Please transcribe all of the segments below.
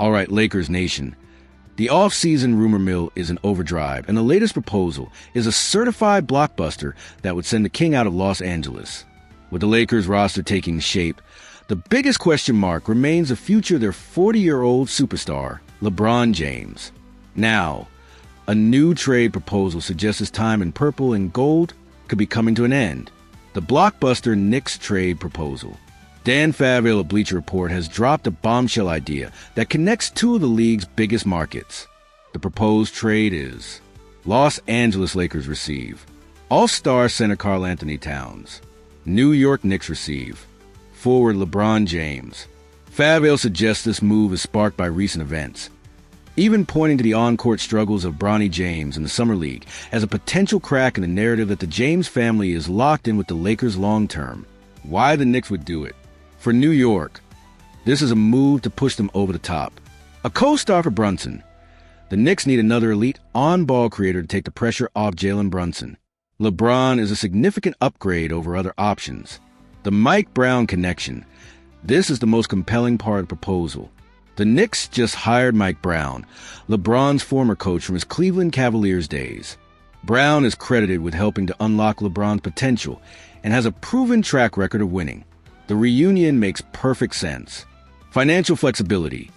All right, Lakers Nation. The off-season rumor mill is in overdrive, and the latest proposal is a certified blockbuster that would send the king out of Los Angeles. With the Lakers roster taking shape, the biggest question mark remains the future of their 40-year-old superstar, LeBron James. Now, a new trade proposal suggests his time in purple and gold could be coming to an end. The blockbuster Knicks trade proposal. Dan Favale of Bleacher Report has dropped a bombshell idea that connects two of the league's biggest markets. The proposed trade is: Los Angeles Lakers receive All-Star center Karl-Anthony Towns. New York Knicks receive forward LeBron James. Favale suggests this move is sparked by recent events, even pointing to the on-court struggles of Bronny James in the Summer League as a potential crack in the narrative that the James family is locked in with the Lakers long-term. Why the Knicks would do it? For New York, this is a move to push them over the top. A co-star for Brunson. The Knicks need another elite on-ball creator to take the pressure off Jalen Brunson. LeBron is a significant upgrade over other options. The Mike Brown connection. This is the most compelling part of the proposal. The Knicks just hired Mike Brown, LeBron's former coach from his Cleveland Cavaliers days. Brown is credited with helping to unlock LeBron's potential and has a proven track record of winning. The reunion makes perfect sense. Financial flexibility.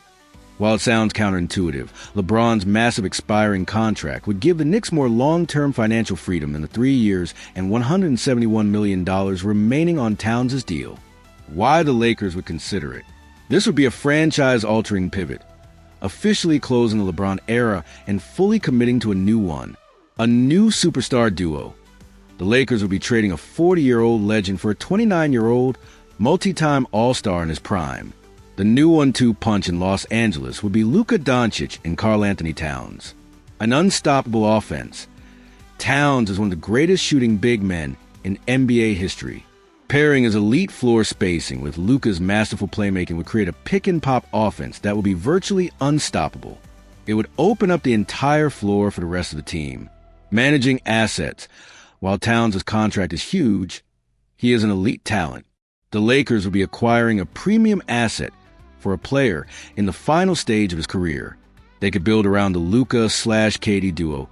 While it sounds counterintuitive, LeBron's massive expiring contract would give the Knicks more long-term financial freedom than the 3 years and $171 million remaining on Towns' deal. Why the Lakers would consider it? This would be a franchise-altering pivot, officially closing the LeBron era and fully committing to a new one, a new superstar duo. The Lakers would be trading a 40-year-old legend for a 29-year-old, multi-time All-Star in his prime. The new 1-2 punch in Los Angeles would be Luka Doncic and Karl-Anthony Towns. An unstoppable offense. Towns is one of the greatest shooting big men in NBA history. Pairing his elite floor spacing with Luka's masterful playmaking would create a pick-and-pop offense that would be virtually unstoppable. It would open up the entire floor for the rest of the team. Managing assets. While Towns' contract is huge, he is an elite talent. The Lakers would be acquiring a premium asset for a player in the final stage of his career. They could build around the Luka/KD duo,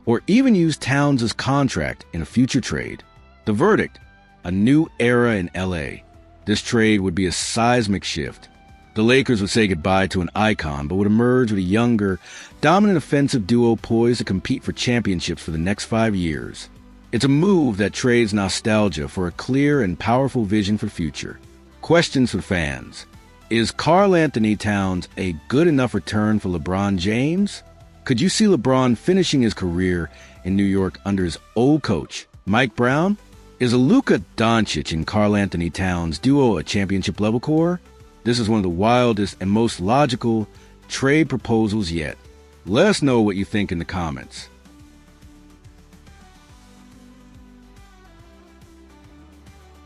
or even use Towns' contract in a future trade. The verdict: a new era in LA. This trade would be a seismic shift. The Lakers would say goodbye to an icon, but would emerge with a younger, dominant offensive duo poised to compete for championships for the next 5 years. It's a move that trades nostalgia for a clear and powerful vision for the future. Questions for fans. Is Karl-Anthony Towns a good enough return for LeBron James? Could you see LeBron finishing his career in New York under his old coach, Mike Brown? Is a Luka Doncic and Karl-Anthony Towns duo a championship-level core? This is one of the wildest and most logical trade proposals yet. Let us know what you think in the comments.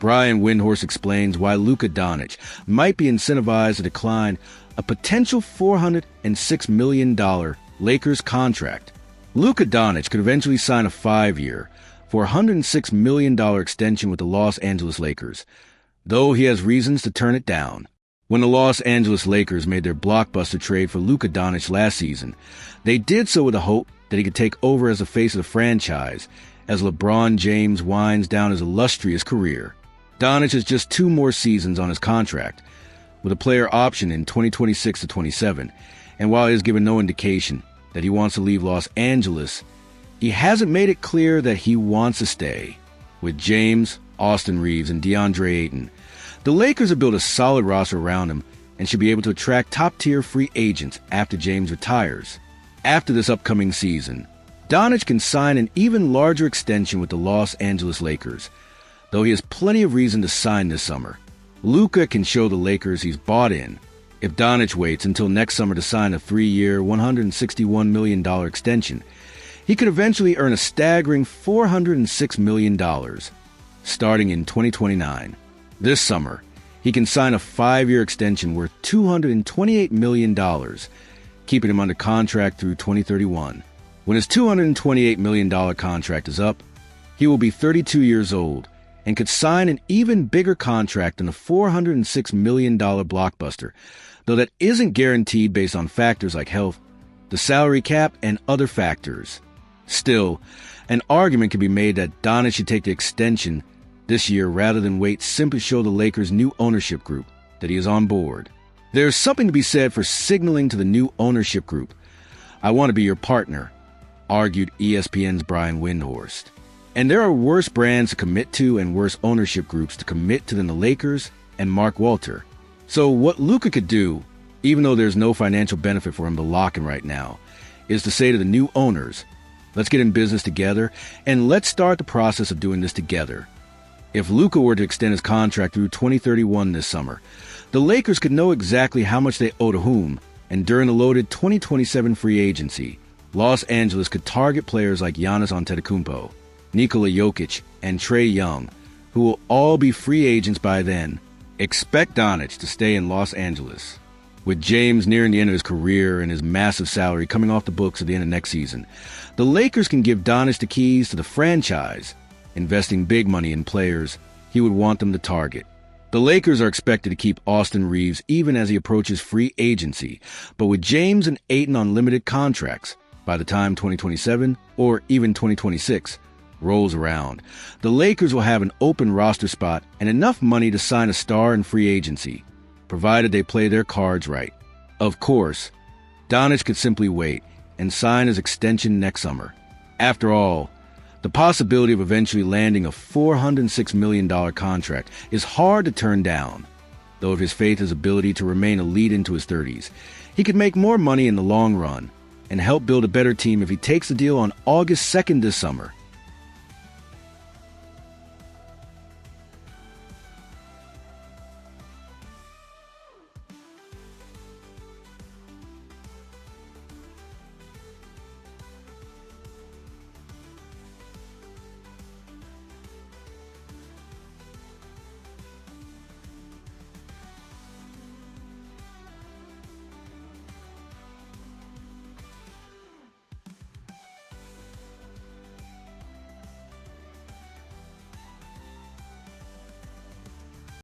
Brian Windhorst explains why Luka Doncic might be incentivized to decline a potential $406 million Lakers contract. Luka Doncic could eventually sign a 5-year, $406 million extension with the Los Angeles Lakers, though he has reasons to turn it down. When the Los Angeles Lakers made their blockbuster trade for Luka Doncic last season, they did so with the hope that he could take over as the face of the franchise as LeBron James winds down his illustrious career. Doncic has just 2 more seasons on his contract, with a player option in 2026 to 27, and while he has given no indication that he wants to leave Los Angeles, he hasn't made it clear that he wants to stay. With James, Austin Reeves, and DeAndre Ayton, the Lakers have built a solid roster around him and should be able to attract top-tier free agents after James retires. After this upcoming season, Doncic can sign an even larger extension with the Los Angeles Lakers, though he has plenty of reason to sign this summer. Luka can show the Lakers he's bought in. If Doncic waits until next summer to sign a 3-year, $161 million extension, he could eventually earn a staggering $406 million, starting in 2029. This summer, he can sign a 5-year extension worth $228 million, keeping him under contract through 2031. When his $228 million contract is up, he will be 32 years old and could sign an even bigger contract than the $406 million blockbuster, though that isn't guaranteed based on factors like health, the salary cap, and other factors. Still, an argument can be made that Doncic should take the extension this year rather than wait simply to show the Lakers' new ownership group that he is on board. There's something to be said for signaling to the new ownership group, "I want to be your partner," argued ESPN's Brian Windhorst. And there are worse brands to commit to and worse ownership groups to commit to than the Lakers and Mark Walter. So what Luka could do, even though there's no financial benefit for him to lock in right now, is to say to the new owners, "Let's get in business together, and let's start the process of doing this together." If Luka were to extend his contract through 2031 this summer, the Lakers could know exactly how much they owe to whom, and during the loaded 2027 free agency, Los Angeles could target players like Giannis Antetokounmpo, Nikola Jokic, and Trae Young, who will all be free agents by then. Expect Doncic to stay in Los Angeles. With James nearing the end of his career and his massive salary coming off the books at the end of next season, the Lakers can give Doncic the keys to the franchise, investing big money in players he would want them to target. The Lakers are expected to keep Austin Reeves even as he approaches free agency, but with James and Ayton on limited contracts, by the time 2027 or even 2026 rolls around, the Lakers will have an open roster spot and enough money to sign a star in free agency, provided they play their cards right. Of course, Doncic could simply wait and sign his extension next summer. After all, the possibility of eventually landing a $406 million contract is hard to turn down, though if his faith his ability to remain elite into his 30s, he could make more money in the long run and help build a better team if he takes the deal on August 2nd this summer.